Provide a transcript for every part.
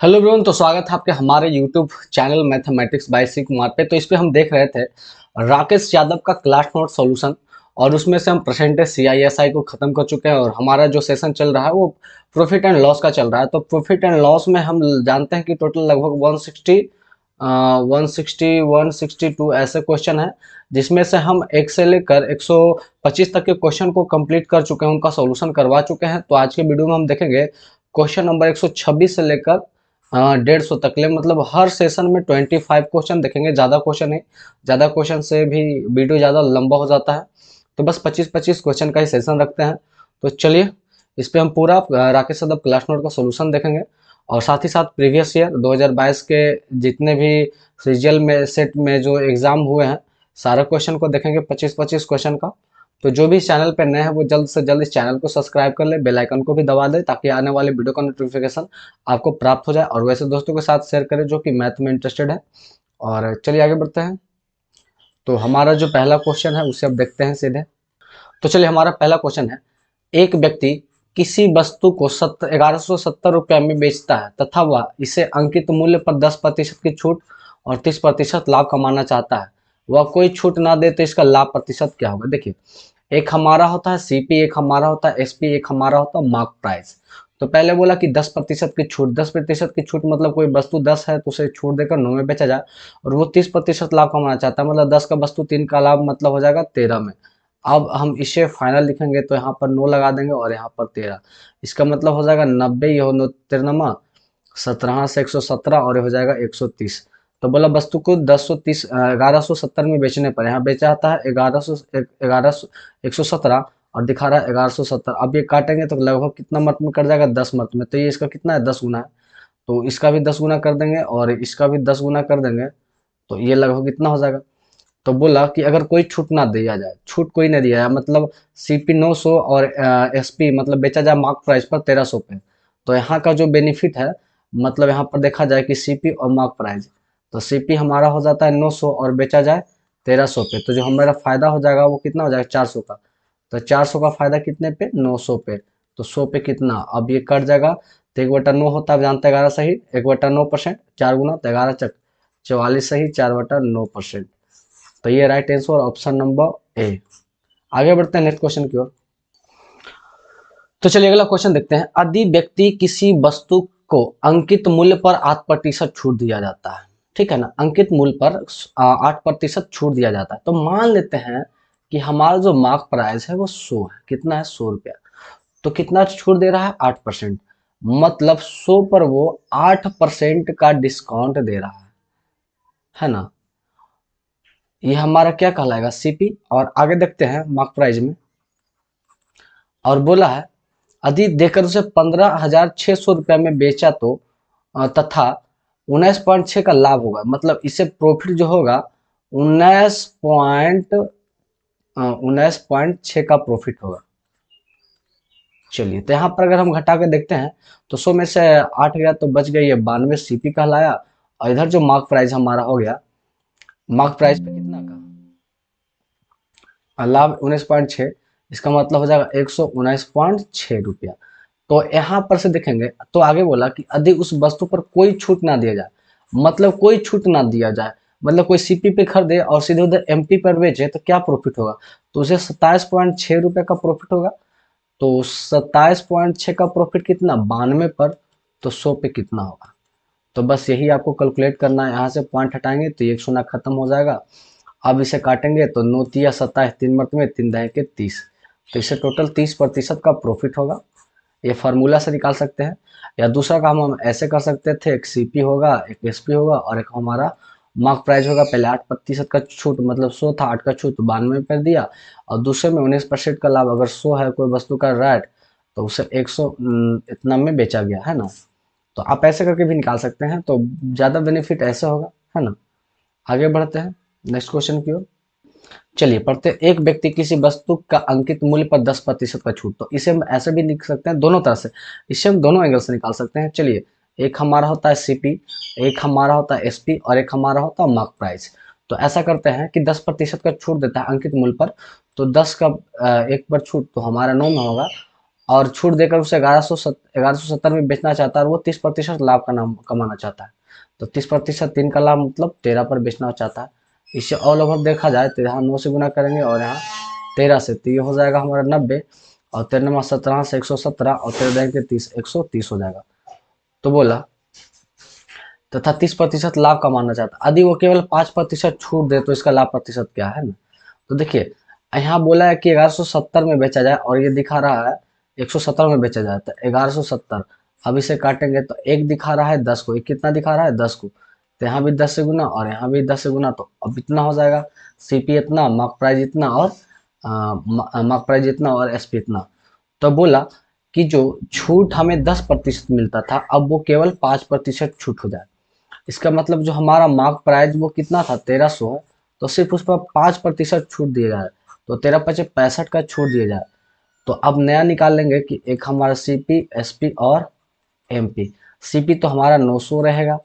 Hello everyone, तो स्वागत है आपके हमारे यूट्यूब चैनल मैथमेटिक्स बाय सी कुमार पे। तो इस पे हम देख रहे थे राकेश यादव का क्लास नोट सॉल्यूशन, और उसमें से हम परसेंटेज सीआईएसआई को खत्म कर चुके हैं। और हमारा जो सेशन चल रहा है वो प्रॉफिट एंड लॉस का चल रहा है। तो प्रॉफिट एंड लॉस में हम जानते हैं कि टोटल लगभग 160 162 ऐसे क्वेश्चन है, जिसमें से हम 1 से लेकर 125 तक के क्वेश्चन को कंप्लीट कर चुके हैं, उनका सॉल्यूशन करवा चुके हैं। तो आज के वीडियो में हम देखेंगे क्वेश्चन नंबर 126 से लेकर 150 तक ले, मतलब हर सेशन में 25 क्वेश्चन देखेंगे। ज़्यादा क्वेश्चन है, ज़्यादा क्वेश्चन से भी वीडियो ज़्यादा लंबा हो जाता है, तो बस 25-25 क्वेश्चन का ही सेशन रखते हैं। तो चलिए इस पे हम पूरा राकेश यादव क्लास नोट का सोल्यूशन देखेंगे, और साथ ही साथ प्रीवियस ईयर 2022 के जितने भी सीजीएल में सेट में जो एग्ज़ाम हुए हैं सारे क्वेश्चन को देखेंगे, 25-25 क्वेश्चन का। तो जो भी इस चैनल पे नए हैं वो जल्द से जल्द इस चैनल को सब्सक्राइब कर ले, बेल आइकन को भी दबा दे, ताकि आने वाले वीडियो का नोटिफिकेशन आपको प्राप्त हो जाए। और वैसे दोस्तों के साथ शेयर करें जो कि मैथ में इंटरेस्टेड है। और चलिए आगे बढ़ते हैं। तो हमारा जो पहला क्वेश्चन है उसे अब देखते हैं सीधे। तो चलिए हमारा पहला क्वेश्चन है, एक व्यक्ति किसी वस्तु को 1170 रुपये में बेचता है तथा वह इसे अंकित मूल्य पर 10% की छूट और 30% लाभ कमाना चाहता है। वह कोई छूट ना दे तो इसका लाभ प्रतिशत क्या होगा? देखिए, एक हमारा होता है सीपी, एक हमारा होता है एसपी, एक हमारा होता है मार्क प्राइस। तो पहले बोला कि 10% की छूट, 10% की छूट मतलब कोई वस्तु 10 है तो उसे छूट देकर 9 में बेचा जाए, और वो 30% लाभ कमाना चाहता है, मतलब 10 का वस्तु 3 का लाभ, मतलब हो जाएगा 13 में। अब हम इसे फाइनल लिखेंगे तो यहाँ पर 9 लगा देंगे और यहाँ पर 13, इसका मतलब हो जाएगा 90, ये हो 13, 17 से 117 और ये हो जाएगा 130। तो बोला वस्तु को 1170 में बेचने पर यहाँ बेचा आता है 117 और दिखा रहा है 1170। अब ये काटेंगे तो लगभग कितना मत में कट जाएगा? 10 मत में। तो ये इसका कितना है? 10 गुना है। तो इसका भी 10 गुना कर देंगे और इसका भी 10 गुना कर देंगे, तो ये लगभग कितना हो जाएगा? तो बोला कि अगर कोई छूट ना दिया जाए, छूट कोई ना दिया जाए, मतलब सीपी 900 और एसपी मतलब बेचा जाए मार्क प्राइस पर 1300 पे। तो यहाँ का जो बेनिफिट है, मतलब यहाँ पर देखा जाए कि सीपी और मार्क प्राइस, तो सीपी हमारा हो जाता है 900 और बेचा जाए 1300 पे, तो जो हमारा फायदा हो जाएगा वो कितना हो जाएगा? 400 का। तो 400 का फायदा कितने पे? 900 पे। तो 100 पे कितना? अब ये कट जाएगा, तो 1/9 होता है, आप जानते हैं 11 सही, 1/9%, 4 गुना तो 11 चक 44 सही, 4/9%। तो ये right answer option number A. आगे बढ़ते हैं नेक्स्ट क्वेश्चन की ओर। तो चलिए अगला क्वेश्चन देखते हैं, यदि व्यक्ति किसी वस्तु को अंकित मूल्य पर 8% छूट दिया जाता है, ठीक है ना, अंकित मूल्य पर 8% छूट दिया जाता है, तो मान लेते हैं कि हमारा जो मार्क प्राइस है वो 100 है। कितना है? 100 रुपया। तो कितना छूट दे रहा है? 8%, मतलब 100 पर वो 8% का डिस्काउंट दे रहा है ना। ये हमारा क्या कहलाएगा? सीपी। और आगे देखते हैं मार्क प्राइस में, और बोला है यदि देकर उसे 15,600 रुपया में बेचा तो तथा 19.6 का लाभ होगा, मतलब इसे प्रॉफिट जो होगा 19.6 का प्रॉफिट होगा। चलिए, तो यहाँ पर अगर हम घटा के देखते हैं तो 100 में से 8 गया तो बच गया ये 92 सीपी कहलाया, और इधर जो मार्क प्राइस हमारा हो गया, मार्क प्राइस पे कितना का लाभ? 19.6, इसका मतलब हो जाएगा 119.6 रुपया। तो यहाँ पर से देखेंगे तो आगे बोला कि यदि उस वस्तु पर कोई छूट ना दिया जाए, मतलब कोई छूट ना दिया जाए, मतलब कोई सीपी पे खरीदे और सीधे उधर एमपी पर बेचे तो क्या प्रॉफिट होगा? तो उसे 27.6 रुपये का प्रॉफिट होगा। तो 27.6 का प्रॉफिट कितना? 92 पर। तो 100 पे कितना होगा? तो बस यही आपको कैलकुलेट करना है। यहाँ से पॉइंट हटाएंगे तो एक शून्य खत्म हो जाएगा। अब इसे काटेंगे तो 9 तिया 27, 3 मरतबे 3 दहे के 30, तो इसे टोटल 30% का प्रॉफिट होगा। ये फार्मूला से निकाल सकते हैं, या दूसरा काम हम ऐसे कर सकते थे, एक सीपी होगा, एक एसपी होगा, और एक हमारा मार्क प्राइस होगा। पहले 8% का छूट, मतलब 100 था, 8 का छूट तो 92 में कर दिया, और दूसरे में 19% का लाभ। अगर 100 है कोई वस्तु का रेट तो उसे 100 इतना में बेचा गया है ना। तो आप ऐसे करके भी निकाल सकते हैं, तो ज़्यादा बेनिफिट ऐसे होगा, है ना। आगे बढ़ते हैं नेक्स्ट क्वेश्चन की ओर। चलिए पढ़ते हैं, एक व्यक्ति किसी वस्तु का अंकित मूल्य पर 10% का छूट, तो इसे हम ऐसे भी लिख सकते हैं दोनों तरह से, इसे हम दोनों एंगल से निकाल सकते हैं। चलिए, एक हमारा होता है सीपी, एक हमारा होता है एसपी, और एक हमारा होता है मार्क प्राइस। तो ऐसा करते हैं कि 10% का छूट देता है अंकित मूल्य पर, तो 10 का 1 पर छूट तो हमारा 9 में होगा, और छूट देकर उसे 1170 में बेचना चाहता है और वो 30% लाभ का नाम कमाना चाहता है। तो 30% 3 का लाभ मतलब 13 पर बेचना चाहता है। इसे ऑल ओवर देखा जाए तो यहाँ 9 से गुना करेंगे और यहाँ 13 से, तो ये हो जाएगा हमारा 90 और 13 17 से 117 और 13 देंगे 30, 130 हो जाएगा। तो बोला तथा 30% लाभ कमाना चाहता, यदि वो केवल 5% छूट दे तो इसका लाभ प्रतिशत क्या है ना। तो देखिए यहाँ बोला है कि 1170 में बेचा जाए और ये दिखा रहा है 117 में बेचा जाए, तो 1170 अब इसे काटेंगे तो एक दिखा रहा है 10 को, एक कितना दिखा रहा है 10 को, तो यहाँ भी 10 से गुना और यहाँ भी 10 से गुना, तो अब इतना हो जाएगा, सीपी इतना, मार्क प्राइस इतना और मार्क प्राइस इतना और एसपी इतना। तो बोला कि जो छूट हमें 10% मिलता था अब वो केवल 5% छूट हो जाए। इसका मतलब जो हमारा मार्क प्राइस वो कितना था 1300 है, तो सिर्फ उस पर 5% छूट दिया जाए, तो 13×5 = 65 का छूट दिया जाए। तो अब नया निकाल लेंगे कि एक हमारा सीपी, एसपी और एमपी। सीपी तो हमारा 900 रहेगा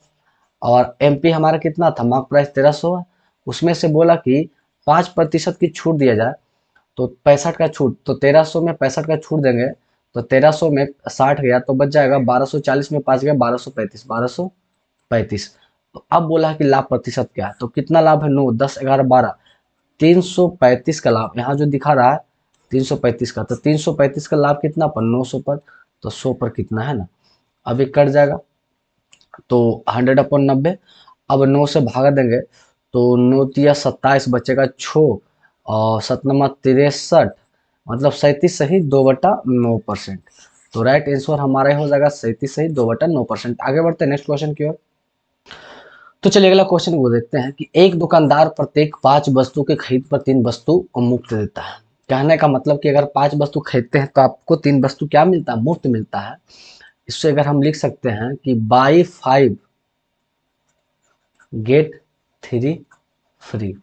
और एमपी हमारा कितना था, मार्क प्राइस 1300 है, उसमें से बोला कि 5% की छूट दिया जाए, तो 65 का छूट, तो 1300 में 65 का छूट देंगे तो 1300 में 60 गया तो बच जाएगा 1240 में 5 गया 1235, 1235। तो अब बोला है कि लाभ प्रतिशत क्या है, तो कितना लाभ है 9, 10, 11, 12, 335 का लाभ यहाँ जो दिखा रहा है 335 का, तो 335 का लाभ कितना पर 900 पर, तो 100 पर कितना है ना, अभी कट जाएगा तो 100/90। अब 9 से भागा देंगे तो 9 तिया 27 बचेगा 6 और 7×9 = 63, मतलब 37 सही 2/9%। तो राइट आंसर हमारा हो जाएगा 37 सही 2/9%। आगे बढ़ते हैं नेक्स्ट क्वेश्चन की ओर। तो चलिए अगला क्वेश्चन वो देखते हैं कि एक दुकानदार प्रत्येक 5 वस्तु के खरीद पर 3 वस्तु मुफ्त देता है। कहने का मतलब कि अगर 5 वस्तु खरीदते हैं तो आपको 3 वस्तु क्या मिलता है, मुफ्त मिलता है। इससे अगर हम लिख सकते हैं कि बाई 5 गेट 3 फ्री।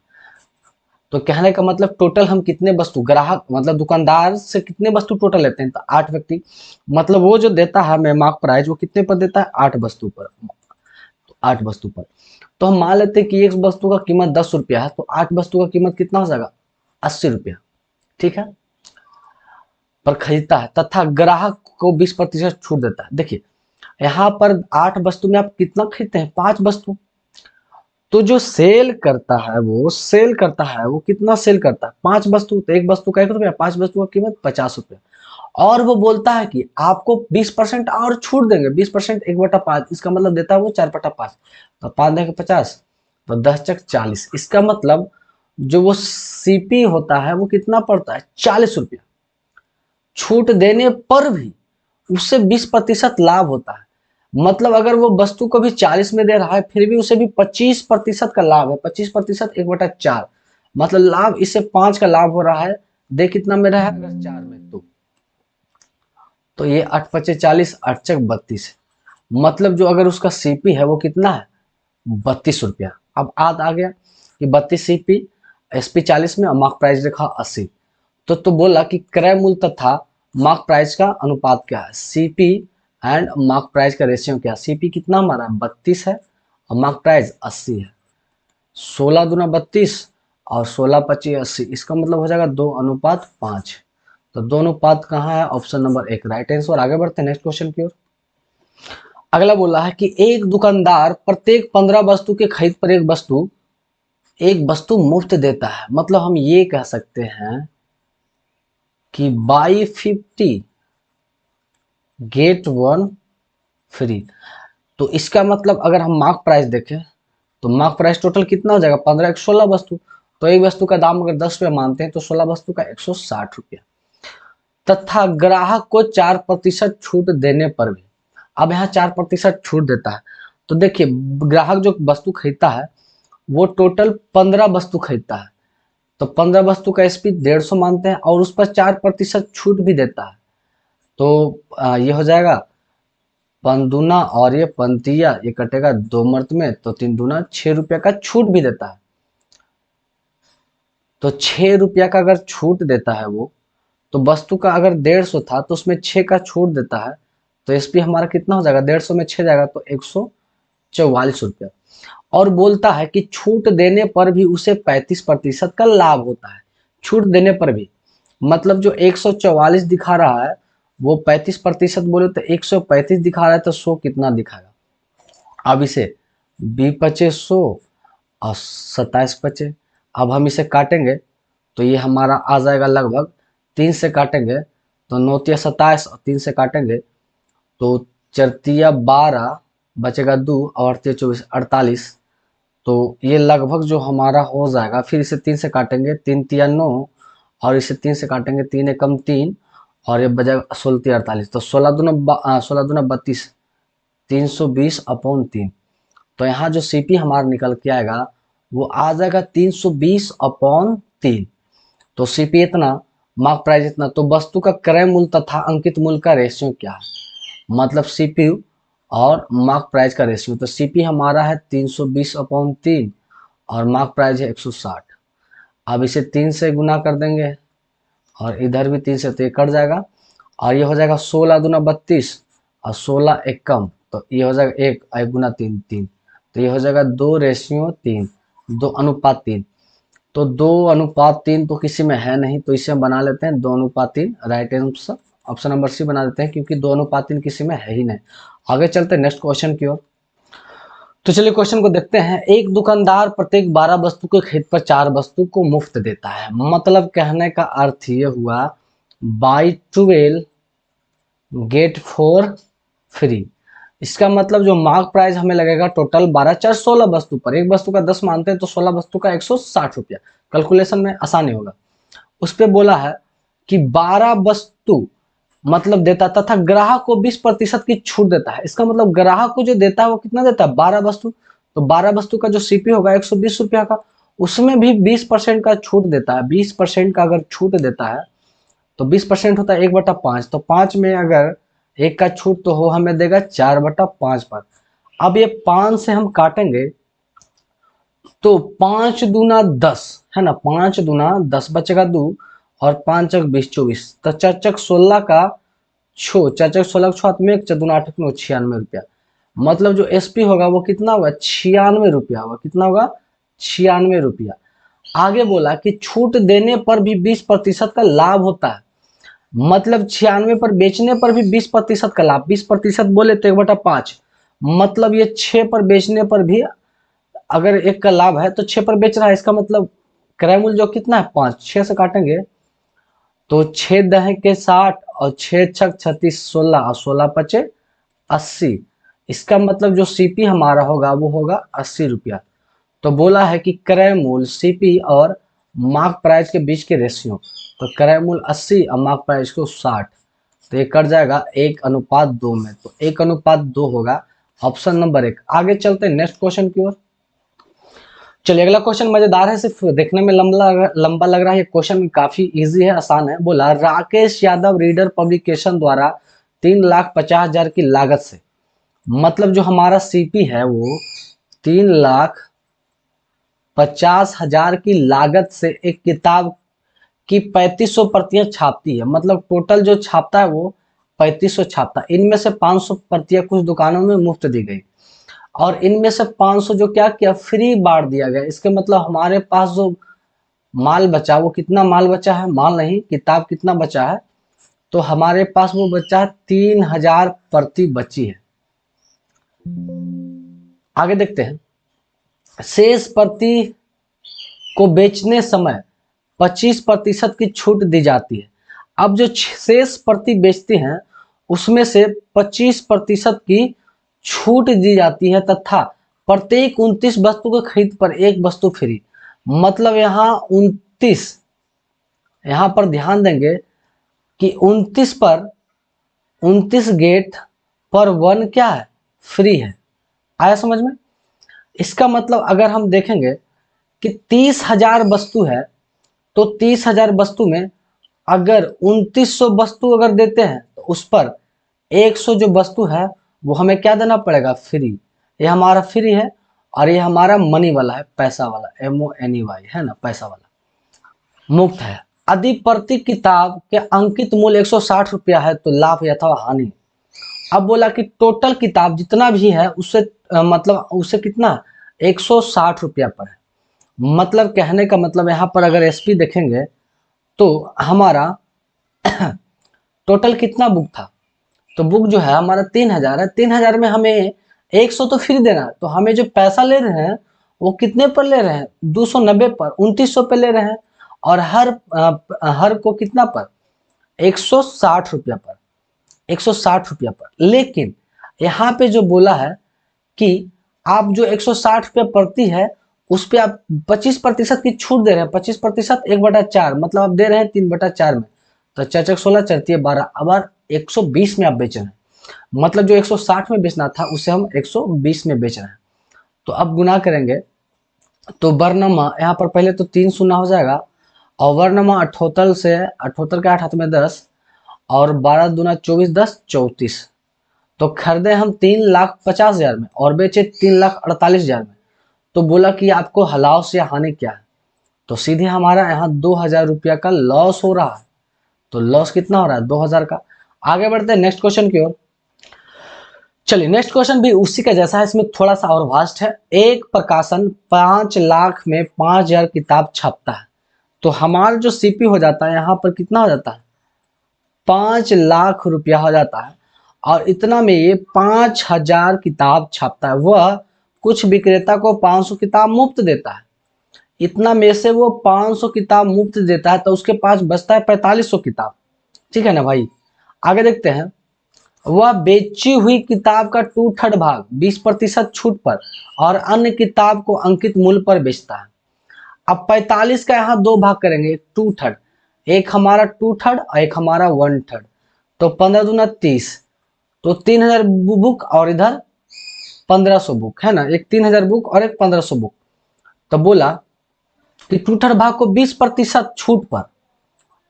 तो कहने का मतलब टोटल हम कितने वस्तु, ग्राहक मतलब दुकानदार से कितने वस्तु टोटल लेते हैं, तो 8 व्यक्ति, मतलब वो जो देता है हमें मार्क प्राइस वो कितने पर देता है, 8 वस्तु पर, तो 8 वस्तु पर। तो हम मान लेते हैं कि एक वस्तु का कीमत 10 रुपया है, तो 8 वस्तु का कीमत कितना हो जाएगा 80 रुपया, ठीक है, पर खरीदता है तथा ग्राहक को 20% छूट देता है। देखिए यहाँ पर 8 वस्तु में आप कितना खरीदते हैं, 5 वस्तु, तो जो सेल करता है वो कितना सेल करता है, 5 वस्तु, तो एक वस्तु का 1 रुपया, 5 वस्तु का कीमत 50 रुपया, और वो बोलता है कि आपको 20% और छूट देंगे, 20% 1/5, इसका मतलब देता है वो 4/5, तो 5 देंगे 50, तो 10×40, इसका मतलब जो वो सीपी होता है वो कितना पड़ता है 40 रुपया, छूट देने पर भी उससे 20% लाभ होता है। मतलब अगर वो वस्तु को भी 40 में दे रहा है फिर भी उसे भी 25% का लाभ है, 25% 1/4, मतलब लाभ इससे 5 का लाभ हो रहा है, दे कितना में रहा है अगर 4 में, तो ये 8×5 = 40, 8×32, मतलब जो अगर उसका सीपी है वो कितना है 32 रुपया। अब आद आ गया कि 32 सीपी, एसपी 40 में और मार्क प्राइस लिखा 80, तो बोला कि क्रय मूल्य तथा मार्क प्राइस का अनुपात क्या है, सीपी एंड मार्क प्राइस का रेशियो क्या है। सीपी कितना हमारा 32 है और मार्क प्राइस 80 है, 16 दूना 32 और 16×25 = 80, इसका मतलब हो जाएगा 2:5। तो दोनों पाद कहाँ है, ऑप्शन नंबर 1 राइट आंसर। आगे बढ़ते हैं नेक्स्ट क्वेश्चन की ओर। अगला बोला है कि एक दुकानदार प्रत्येक 15 वस्तु के खरीद पर एक वस्तु मुफ्त देता है, मतलब हम ये कह सकते हैं कि बाई 50 गेट 1 फ्री। तो इसका मतलब अगर हम मार्क प्राइस देखें तो मार्क प्राइस टोटल कितना हो जाएगा 15, 116 वस्तु, तो एक वस्तु का दाम अगर 10 रुपया मानते हैं तो 16 वस्तु का 160 रुपया, तथा ग्राहक को 4% छूट देने पर भी, अब यहाँ 4% छूट देता है, तो देखिए ग्राहक जो वस्तु खरीदता है वो टोटल 15 वस्तु खरीदता है, तो 15 वस्तु का एसपी 150 मानते हैं और उस पर 4% छूट भी देता है, तो ये हो जाएगा 5 दूना और ये 35 ये कटेगा 2 मर्त में, तो 3 दूना 6 रुपया का छूट भी देता है। तो 6 रुपया का अगर छूट देता है वो, तो वस्तु का अगर 150 था तो उसमें 6 का छूट देता है, तो एसपी हमारा कितना हो जाएगा 150 में 6 जाएगा तो 144 रुपया, और बोलता है कि छूट देने पर भी उसे 35% का लाभ होता है, छूट देने पर भी, मतलब जो 144 दिखा रहा है वो 35% बोले तो 135 दिखा रहा है, तो 100 कितना दिखाएगा। अब इसे 20 पचे 100 और 27 बचे। अब हम इसे काटेंगे तो ये हमारा आ जाएगा लगभग 3 से काटेंगे तो 9 तिया 27 और 3 से काटेंगे तो 4 तिया 12 बचेगा 2 और 8 24 48। तो ये लगभग जो हमारा हो जाएगा। फिर इसे 3 से काटेंगे 3 तिया 9 और इसे 3 से काटेंगे 3 एकम 3 और ये बचेगा 16 तिया 48। तो 16 दूना 32 320 अपॉन 3। तो यहाँ जो सीपी हमारा निकल के आएगा वो आ जाएगा 320 अपॉन 3। तो सीपी इतना, मार्क प्राइस इतना। तो वस्तु का क्रय मूल्य तथा अंकित मूल्य का रेशियो क्या है, मतलब सीपी और मार्क प्राइस का रेशियो। तो सीपी हमारा है 320 अपॉन 3 और मार्क प्राइस है 160। अब इसे 3 से गुना कर देंगे और इधर भी 3 से, तो ये कट जाएगा और ये हो जाएगा 16 दूना 32 और 16 एकम, तो ये हो जाएगा 1 गुना 3 3। तो ये हो जाएगा 2:3, 2:3। तो 2:3 तो किसी में है नहीं, तो इसे हम बना लेते हैं 2:3। Right answer option number C बना देते हैं, क्योंकि 2:3 किसी में है ही नहीं। आगे चलते हैं नेक्स्ट क्वेश्चन की ओर। तो चलिए क्वेश्चन को देखते हैं। एक दुकानदार प्रत्येक 12 वस्तु के खरीद पर 4 वस्तु को मुफ्त देता है। मतलब कहने का अर्थ ये हुआ बाई 12 गेट 4 फ्री। इसका मतलब जो मार्क प्राइस हमें लगेगा टोटल 12 4 16 वस्तु पर, एक वस्तु का 10 मानते हैं तो 16 वस्तु का 160 रुपया। कैलकुलेशन में आसानी होगा। उस पे बोला है कि 12 वस्तु मतलब देता तथा ग्राहक को 20% की छूट देता है। इसका मतलब ग्राहक को जो देता है वो कितना देता है, 12 वस्तु। तो 12 वस्तु का जो सीपी होगा 120 रुपया का, उसमें भी 20% का छूट देता है। 20% का अगर छूट देता है तो 20% होता है 1/5। तो 5 में अगर 1 का छूट तो हो हमें देगा 4/5 पर। अब ये 5 से हम काटेंगे तो 5 दूना 10 है ना, 5 दूना 10 बचेगा 2 और 5 चक 20 24। तो 4 चक 16 का 4 चक 16 का 6 में 1 4 8 में 96 रुपया। मतलब जो एसपी होगा वो कितना होगा, 96 रुपया होगा। कितना होगा, 96 रुपया। आगे बोला कि छूट देने पर भी 20% का लाभ होता है। मतलब 96 पर बेचने पर भी 20% का लाभ। 20% बोले तो 1/5, मतलब ये 6 पर बेचने पर भी अगर 1 का लाभ है तो 6 पर बेच रहा है। इसका मतलब क्रय मूल्य जो कितना है 5, 6 से काटेंगे तो 6 दह के 60 और 6 छक 36 16 और 16 पचे 80। इसका मतलब जो सीपी हमारा होगा वो होगा 80 रुपया। तो बोला है कि क्रय मूल्य सीपी और मार्क प्राइस के बीच के रेशियो। तो क्रय मूल्य 80 और मार्क प्राइस को 60, तो ये कट जाएगा 1:2 में। तो 1:2 होगा ऑप्शन नंबर 1। आगे चलते हैं नेक्स्ट क्वेश्चन की ओर। चलिए अगला क्वेश्चन मजेदार है, सिर्फ देखने में लंबा लग रहा है। ये क्वेश्चन काफी इजी है, आसान है। बोला राकेश यादव रीडर पब्लिकेशन द्वारा 3,50,000 की लागत से, मतलब जो हमारा सीपी है वो 3,50,000 की लागत से एक किताब की 3500 प्रतियां छापती है। मतलब टोटल जो छापता है वो 3500 छापता है। इनमें से 500 प्रतियां कुछ दुकानों में मुफ्त दी गई और इनमें से 500 जो क्या किया, फ्री बांट दिया गया। इसके मतलब हमारे पास जो माल बचा, वो कितना माल बचा है, माल नहीं किताब कितना बचा है, तो हमारे पास वो बचा है 3,000 प्रति बची है। आगे देखते हैं। शेष प्रति को बेचने समय 25% की छूट दी जाती है। अब जो शेष प्रति बेचते हैं उसमें से 25% की छूट दी जाती है तथा प्रत्येक 29 वस्तु के खरीद पर एक वस्तु फ्री। मतलब यहाँ 29, यहाँ पर ध्यान देंगे कि 29 पर 29 गेट पर 1 क्या है, फ्री है। आया समझ में। इसका मतलब अगर हम देखेंगे कि 30,000 वस्तु है तो 30,000 वस्तु में अगर 2900 वस्तु अगर देते हैं तो उस पर 100 जो वस्तु है वो हमें क्या देना पड़ेगा, फ्री। ये हमारा फ्री है और ये हमारा मनी वाला है, पैसा वाला, MONEY है ना, पैसा वाला मुफ्त है। यदि प्रति किताब के अंकित मूल्य 160 रुपया है तो लाभ अथवा हानि। अब बोला कि टोटल किताब जितना भी है उससे मतलब उससे कितना 160 रुपया पर है। मतलब कहने का मतलब यहाँ पर अगर एसपी देखेंगे तो हमारा टोटल कितना बुक था, तो बुक जो है हमारा 3000 है। 3000 में हमें 100 तो फ्री देना है, तो हमें जो पैसा ले रहे हैं वो कितने पर ले रहे हैं, 290 पर, 2900 पे ले रहे हैं। और हर को कितना पर, 160 रुपया पर, 160 रुपया पर। लेकिन यहाँ पे जो बोला है कि आप जो 160 रुपया पड़ती है उस पे आप 25% की छूट दे रहे हैं। 25% 1/4, मतलब आप दे रहे हैं 3/4 में। तो 4×16 चलती 12, अब 120 में आप बेच रहे हैं, मतलब जो 160 में बेचना था उसे हम 120 में बेच रहे हैं। तो अब गुना करेंगे तो वर्णमा यहाँ पर पहले तो 3 शून्य हो जाएगा, और वर्णमा 78 से 78 के 8 हाथ में 10, और 12 दूना 24, 10 34। तो खरीदे हम 3,50,000 में और बेचे 3,48,000 में। तो बोला कि आपको लॉस या हानि क्या है, तो सीधे हमारा यहाँ 2,000 रुपया का लॉस हो रहा है। तो लॉस कितना हो रहा है, 2,000 का। आगे बढ़ते हैं नेक्स्ट क्वेश्चन की ओर। चलिए नेक्स्ट क्वेश्चन भी उसी का जैसा है, इसमें थोड़ा सा और वास्ट है। एक प्रकाशन 5 लाख में 5,000 किताब छपता है, तो हमारा जो सीपी हो जाता है यहाँ पर कितना हो जाता है, 5 लाख रुपया हो जाता है। और इतना में ये 5,000 किताब छापता है। वह कुछ विक्रेता को 500 किताब मुफ्त देता है। इतना में से वो 500 किताब मुफ्त देता है, तो उसके पास बचता है 4500 किताब। ठीक है ना भाई। आगे देखते हैं। वह बेची हुई किताब का 2/3 भाग 20% छूट पर और अन्य किताब को अंकित मूल्य पर बेचता है। अब 45 का यहाँ 2 भाग करेंगे, 2/3, एक हमारा 2/3 और एक हमारा 1/3। तो 15 दूना 30, तो 3000 बुक और इधर 1500 बुक है ना, एक 3000 बुक और एक 1500 बुक। तो बोला कि 2/3 भाग को 20% छूट पर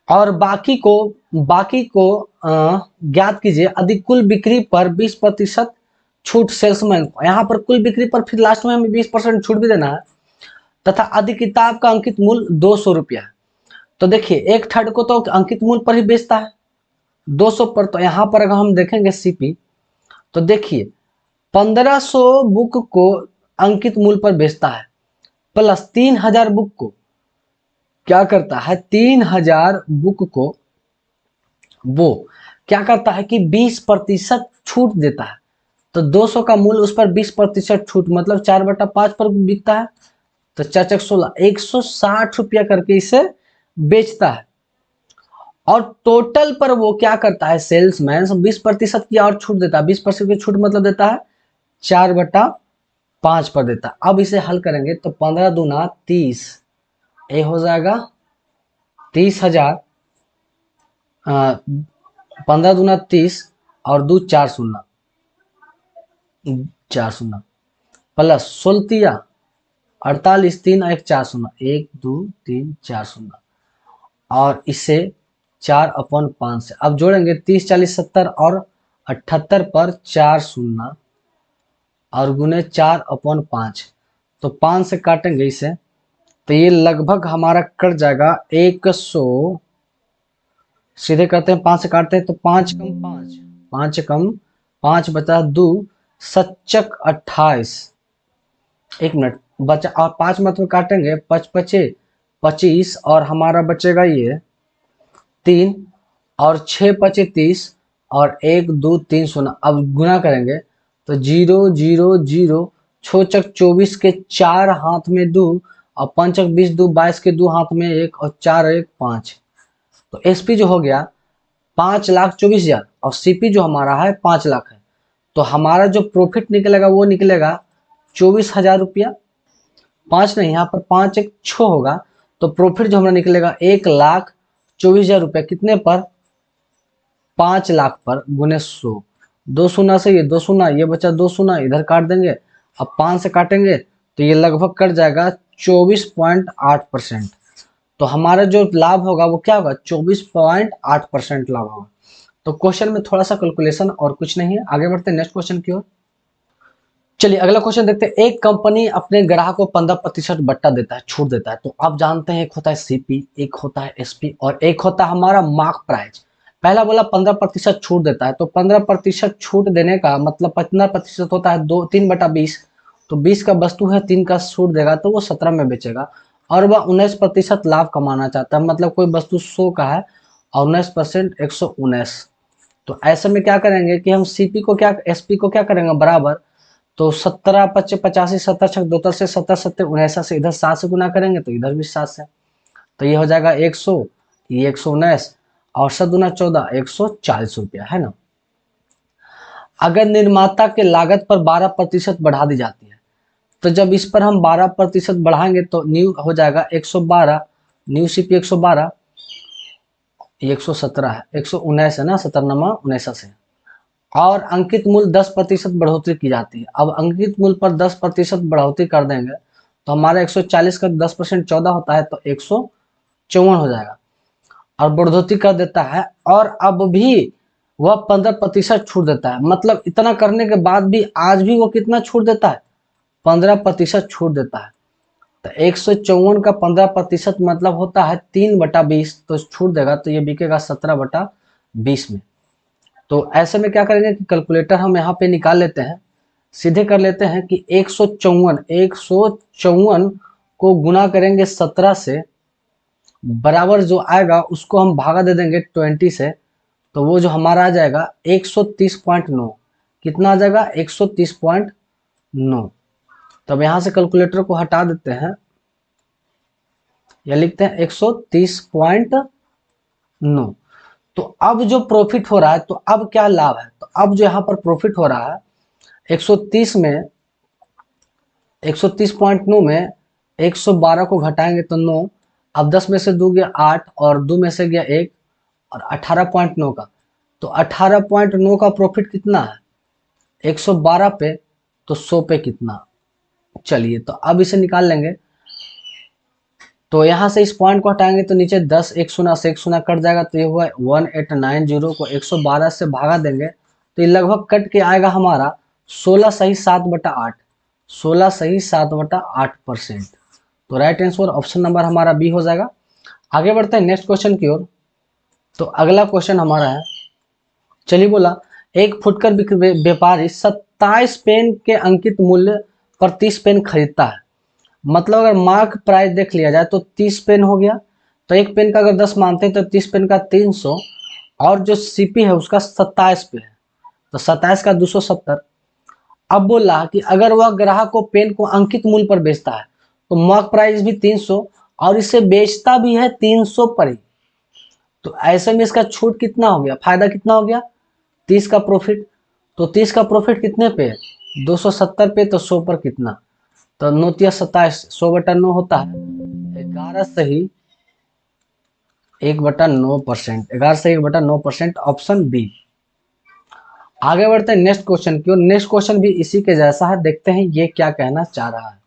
और बाकी को ज्ञात कीजिए। अधिक कुल बिक्री पर 20% छूट सेल्समैन को, यहाँ पर कुल बिक्री पर फिर लास्ट में हमें 20% छूट भी देना है। तथा अधिक किताब का अंकित मूल्य 200 रुपया है। तो देखिए 1/3 को तो अंकित मूल्य पर ही बेचता है 200 पर। तो यहाँ पर अगर हम देखेंगे सीपी, तो देखिए 1500 बुक को अंकित मूल्य पर बेचता है, प्लस 3000 बुक को क्या करता है, 3000 बुक को वो क्या करता है कि 20% छूट देता है। तो 200 का मूल्य उस पर 20% छूट, मतलब 4/5 पर बिकता है। तो 4×16 160 रुपया करके इसे बेचता है। और टोटल पर वो क्या करता है, सेल्समैन 20% की और छूट देता है। 20% की छूट मतलब देता है 4/5 पर देता है। अब इसे हल करेंगे तो 15 दूना 30, ये हो जाएगा 30,000। 15 दूना 30 और 2 4 शून्य, 4 शून्य प्लस 16 48, 3 1 4 शून्य, 1 2 3 4 शून्य, और इसे 4/5 से अब जोड़ेंगे 30 40 70 और 78 पर 4 शून्य और गुने 4/5। तो 5 से काटेंगे इसे, तो ये लगभग हमारा कट जाएगा 100। सीधे करते हैं 5 से काटते हैं तो 5 कम 5, 5 कम 5 बचा 2, 7 28। एक मिनट बचा, और 5 मतलब काटेंगे 5 पचे 25, और हमारा बचेगा ये 3, और 6 पचे 30, और 1 2 3 शून्य। अब गुना करेंगे तो 0 0 0, 6 24 के 4 हाथ में 2, और 5 20 2 22 के 2 हाथ में 1, और 4 1 5। तो एसपी जो हो गया 5,24,000 और सीपी जो हमारा है 5 लाख है। तो हमारा जो प्रॉफिट निकलेगा वो निकलेगा 24,000 रुपया। 5 नहीं, यहाँ पर 5 1 6 होगा। तो प्रॉफिट जो हमारा निकलेगा 1,24,000 रुपया, कितने पर, 5 लाख पर गुने 100। 2 शून्य से ये 2 शून्य, ये बचा 2 शून्य, इधर काट देंगे। अब 5 से काटेंगे तो ये लगभग कट जाएगा 24.8%। तो हमारा जो लाभ होगा वो क्या होगा, 24.8% लाभ होगा। तो क्वेश्चन में थोड़ा सा कैलकुलेशन और कुछ नहीं है। आगे बढ़ते हैं नेक्स्ट क्वेश्चन की ओर। चलिए अगला क्वेश्चन देखते हैं। एक कंपनी अपने ग्राहक को 15% बट्टा देता है, छूट देता है। तो आप जानते हैं एक होता है सीपी, एक होता है एसपी, और एक होता है हमारा मार्क प्राइस। पहला बोला 15% छूट देता है, तो 15% छूट देने का मतलब 15% होता है 3/20। तो 20 का वस्तु है, 3 का छूट देगा तो वो 17 में बेचेगा। और वह 19% लाभ कमाना चाहता है, मतलब कोई वस्तु 100 का है और 19% 119। तो ऐसे में क्या करेंगे कि हम सीपी को क्या एसपी को क्या करेंगे बराबर, तो 17 पच्चीस 85 70 छक 2 से 70 70 19 से इधर 7 से गुना करेंगे तो इधर भी 7 से, तो ये हो जाएगा 100, ये 119 और 7 दूना 14 140 रुपया है ना। अगर निर्माता के लागत पर 12% बढ़ा दी जाती है, तो जब इस पर हम 12% बढ़ाएंगे तो न्यू हो जाएगा 112, न्यू सीपी 112, ये 117 है, 119 है ना, 17 19 से। और अंकित मूल्य 10% बढ़ोतरी की जाती है। अब अंकित मूल्य पर 10% बढ़ोतरी कर देंगे तो हमारा 140 का 10% 14 होता है, तो 154 हो जाएगा। और बढ़ोतरी कर देता है और अब भी वह 15% छूट देता है, मतलब इतना करने के बाद भी आज भी वो कितना छूट देता है, 15% छूट देता है। तो 154 का 15% मतलब होता है 3/20, तो छूट देगा तो ये बिकेगा 17/20 में। तो ऐसे में क्या करेंगे कि कैलकुलेटर हम यहाँ पे निकाल लेते हैं, सीधे कर लेते हैं कि 154 को गुना करेंगे 17 से, बराबर जो आएगा उसको हम भागा दे देंगे 20 से, तो वो जो हमारा आ जाएगा 130.9, कितना आ जाएगा 130.9। तब यहाँ से कैलकुलेटर को हटा देते हैं, या लिखते हैं 130.9। तो अब जो प्रॉफिट हो रहा है, तो अब क्या लाभ है, तो अब जो यहाँ पर प्रॉफिट हो रहा है 130 में 130.9 में 112 को घटाएंगे तो 9, अब 10 में से 2 गया 8 और 2 में से गया 1 और 18.9 का, तो 18.9 का प्रॉफिट कितना है 112 पे, तो 100 पे कितना, चलिए तो अब इसे निकाल लेंगे। तो यहाँ से इस पॉइंट को हटाएंगे तो नीचे 10 1 शून्य से 1 शून्य कट जाएगा, तो ये हुआ 1890 को 112 से भागा देंगे तो ये लगभग कट के आएगा हमारा 16 सही 7/8, 16 सही 7/8%। तो राइट आंसर ऑप्शन नंबर हमारा बी हो जाएगा। आगे बढ़ते हैं नेक्स्ट क्वेश्चन की ओर। तो अगला क्वेश्चन हमारा है, चलिए बोला, एक फुटकर व्यापारी 27 पेन के अंकित मूल्य पर 30 पेन खरीदता है। मतलब अगर मार्क प्राइस देख लिया जाए तो 30 पेन हो गया, तो एक पेन का अगर 10 मानते हैं तो 30 पेन का 300, और जो सीपी है उसका 27 पे है, तो 27 का 270। अब बोला कि अगर वह ग्राहक को पेन को अंकित मूल्य पर बेचता है तो मार्क प्राइस भी 300 और इसे बेचता भी है 300 पर ही, तो ऐसे में इसका छूट कितना हो गया, फायदा कितना हो गया 30 का प्रॉफिट। तो 30 का प्रॉफिट कितने पे, 270 पे, तो 100 पर कितना, तो 9×27 100/9 होता है 11 सही 1/9%, 11 से 1/9%, ऑप्शन बी। आगे बढ़ते हैं नेक्स्ट क्वेश्चन की ओर। नेक्स्ट क्वेश्चन भी इसी के जैसा है, देखते हैं ये क्या कहना चाह रहा है।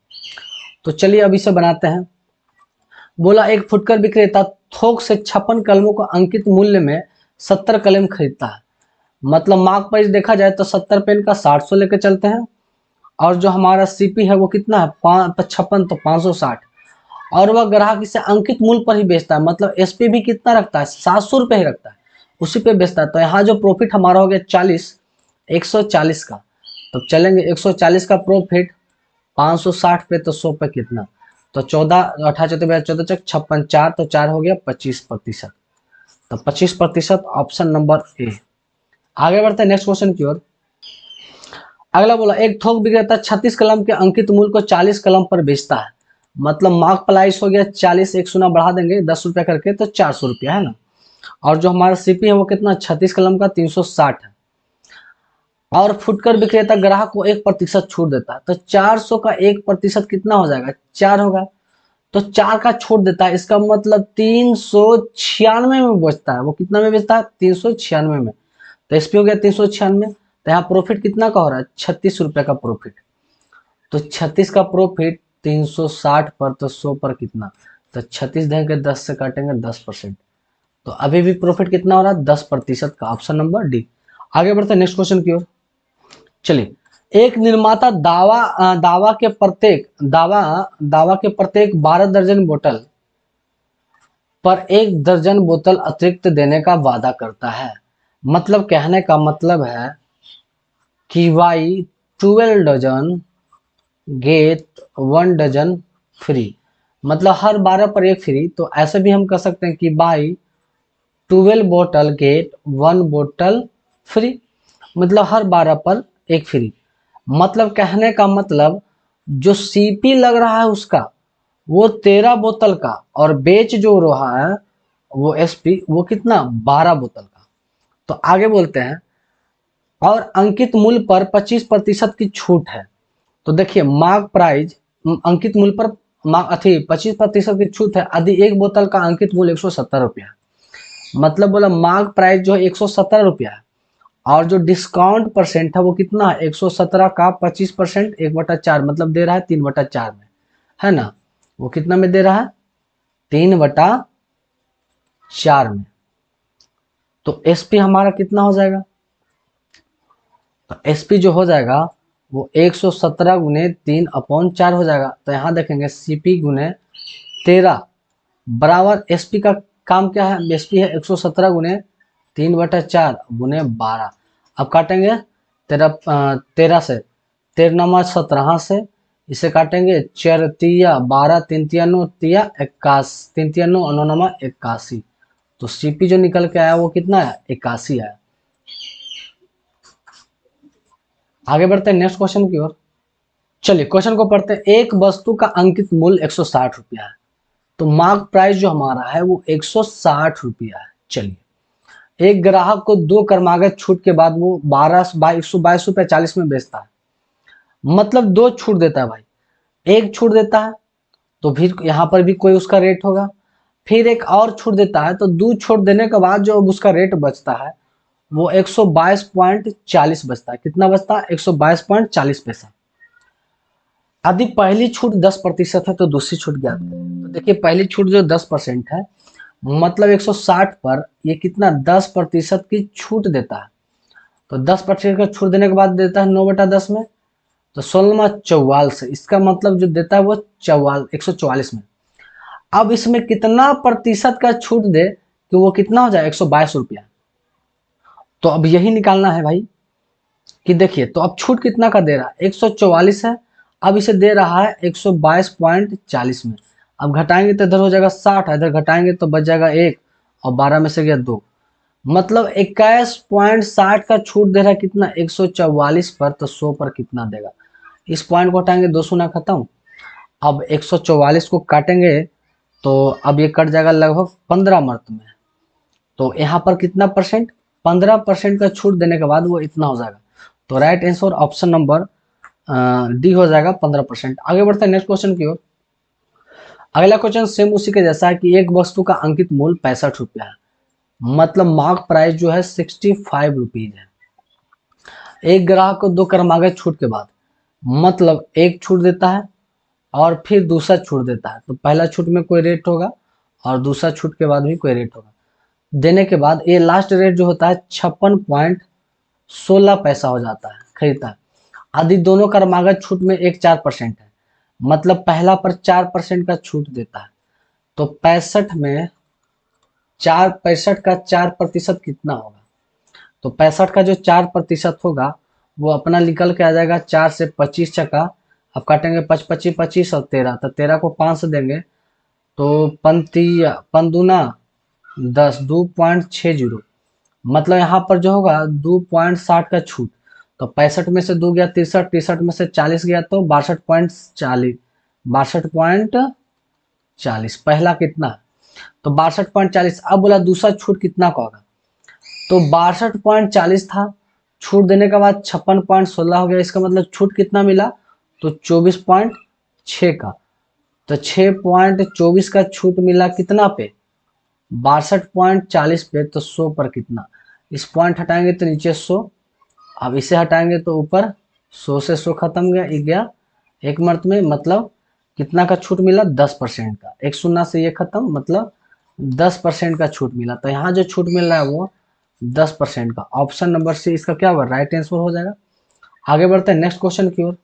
तो चलिए अब इसे बनाते हैं। बोला एक फुटकर विक्रेता थोक से 56 कलमों को अंकित मूल्य में 70 कलम खरीदता है। मतलब मार्क प्राइस देखा जाए तो 70 पेन का 700 लेकर चलते हैं, और जो हमारा सीपी है वो कितना है 56, तो 560, और वह ग्राहक इसे अंकित मूल्य पर ही बेचता है। मतलब एसपी भी कितना रखता है 700 रुपये ही रखता है, उसी पे बेचता है। तो यहाँ जो प्रॉफिट हमारा हो गया 40, 140 का, तो चलेंगे 140 का प्रॉफिट 560 पे, तो 100 पे कितना, तो 14 18 14 चक 56 4, तो 4 हो गया 25%, तो 25% ऑप्शन नंबर ए। आगे बढ़ते हैं नेक्स्ट क्वेश्चन की ओर। अगला बोला एक थोक विक्रेता 36 कलम के अंकित मूल्य को 40 कलम पर बेचता है। मतलब मार्क प्राइस हो गया 40, 1 शून्य बढ़ा देंगे 10 रुपया करके, तो 400 रुपया है ना। और जो हमारा सीपी है वो कितना 36 कलम का 360 है, और फुटकर विक्रेता ग्राहक को 1% छूट देता है, तो 400 का 1% कितना हो जाएगा 4 होगा, तो 4 का छोड़ देता है, इसका मतलब 396 में बेचता है। वो कितना में बेचता है 396 में, तो एसपी हो गया 396, तो यहाँ प्रॉफिट कितना का हो रहा है 36 रुपए का प्रॉफिट। तो 36 का प्रॉफिट 360 पर, तो 100 पर कितना, तो 36 देंगे 10 से काटेंगे 10%, तो अभी भी प्रॉफिट कितना हो रहा है 10% का, ऑप्शन नंबर डी। आगे बढ़ते हैं नेक्स्ट क्वेश्चन की ओर। चलिए एक निर्माता दावा के प्रत्येक 12 दर्जन बोतल पर 1 दर्जन बोतल अतिरिक्त देने का वादा करता है। मतलब कहने का मतलब है कि भाई 12 डजन गेट 1 डजन फ्री, मतलब हर 12 पर 1 फ्री। तो ऐसे भी हम कह सकते हैं कि बाई 12 बोतल गेट 1 बोतल फ्री, मतलब हर 12 पर एक फ्री। मतलब कहने का मतलब जो सीपी लग रहा है उसका वो 13 बोतल का, और बेच जो रहा है वो एसपी वो कितना 12 बोतल का। तो आगे बोलते हैं, और अंकित मूल्य पर 25% की छूट है। तो देखिए मार्क प्राइस, अंकित मूल्य पर 25% की छूट है यदि एक बोतल का अंकित मूल्य 170 रुपया। मतलब बोला मार्क प्राइस जो है 117 रुपया है, और जो डिस्काउंट परसेंट है वो कितना है 117 का 25%, 1/4 मतलब दे रहा है 3/4 में, है ना। वो कितना में दे रहा है 3/4 में। तो एसपी हमारा कितना हो जाएगा, तो एसपी जो हो जाएगा वो 117 गुने 3/4 हो जाएगा। तो यहाँ देखेंगे सीपी गुने 13 बराबर एसपी का काम क्या है, एसपी है 117 गुने 3/4 गुने 12। अब काटेंगे 13 से, 13 17 से इसे काटेंगे, 4 तिया 12, 3 तिया 9 तिया 81, 3 तिया 9 9 नमा 81। तो सीपी जो निकल के आया वो कितना है 81 आया। आगे बढ़ते हैं नेक्स्ट क्वेश्चन की ओर। चलिए क्वेश्चन को पढ़ते हैं। एक वस्तु का अंकित मूल्य 160 रुपया है, तो मार्क प्राइस जो हमारा है वो 160 रुपया है। चलिए एक ग्राहक को 2 क्रमागत छूट के बाद वो 122 रुपया 40 में बेचता है, मतलब 2 छूट देता है भाई, एक छूट देता है तो फिर यहाँ पर भी कोई उसका रेट होगा, फिर एक और छूट देता है तो 2 छूट देने के बाद जो उसका रेट बचता है वो 122.40 बचता है। कितना बचता है 122.40 पैसा। यदि पहली छूट 10% है तो दूसरी छूट ज्ञात करें। तो देखिए पहली छूट जो 10% है, मतलब 160 पर ये कितना 10% की छूट देता है। तो 10% का छूट देने के बाद देता है 9/10 में, तो 16 इसका मतलब जो देता है वो 144 में। अब इसमें कितना प्रतिशत का छूट दे कि वो कितना हो जाए 122 रुपया। तो अब यही निकालना है भाई कि देखिए, तो अब छूट कितना का दे रहा है 144 है, अब इसे दे रहा है 122.40 में। अब घटाएंगे तो इधर हो जाएगा 60, इधर घटाएंगे तो बच जाएगा 1, और 12 में से गया 2, मतलब 21.60 का छूट दे रहा है कितना 144 पर, तो 100 पर कितना देगा। इस पॉइंट को हटाएंगे 2 शून्य खत्म। अब 144 को काटेंगे तो अब ये कट जाएगा लगभग 15 मर्त में। तो यहाँ पर कितना परसेंट 15% का छूट देने के बाद वो इतना हो जाएगा। तो right answer option number D हो जाएगा 15%। आगे बढ़ते हैं नेक्स्ट क्वेश्चन की ओर। अगला क्वेश्चन सेम उसी के जैसा है कि एक वस्तु का अंकित मूल्य 65 रुपया है, मतलब मार्क प्राइस जो है 65 रुपीज है। एक ग्राहक को 2 क्रमागत छूट के बाद, मतलब एक छूट देता है और फिर दूसरा छूट देता है। तो पहला छूट में कोई रेट होगा और दूसरा छूट के बाद भी कोई रेट होगा। देने के बाद ये लास्ट रेट जो होता है 56.16 पैसा हो जाता है खरीदता है। यदि दोनों क्रमागत छूट में एक 4% है, मतलब पहला पर 4% का छूट देता है, तो 65 में 65 का 4% कितना होगा। तो 65 का जो 4% होगा वो अपना निकल के आ जाएगा 4 से 25 चका। अब काटेंगे 5 25 25 और 13, तो 13 को 5 से देंगे तो पंदुना 10 2.60, मतलब यहाँ पर जो होगा 2.60 का छूट। तो 65 में से 2 गया 63, 63 में से 40 गया तो 62.40, 62.40 पहला कितना, तो 62.40। अब बोला दूसरा छूट कितना का होगा, तो 62.40 था, छूट देने के बाद 56.16 हो गया। इसका मतलब छूट कितना मिला, तो 24.6 का। तो 6.24 का छूट मिला कितना पे 62.40 पे, तो 100 पर कितना। इस पॉइंट हटाएंगे तो नीचे 100, अब इसे हटाएंगे तो ऊपर 100 से 100 खत्म गया एक मर्त में, मतलब कितना का छूट मिला 10% का। एक शून्य से ये खत्म, मतलब 10% का छूट मिला। तो यहाँ जो छूट मिल रहा है वो 10% का। ऑप्शन नंबर सी इसका क्या होगा राइट आंसर हो जाएगा। आगे बढ़ते हैं नेक्स्ट क्वेश्चन की ओर।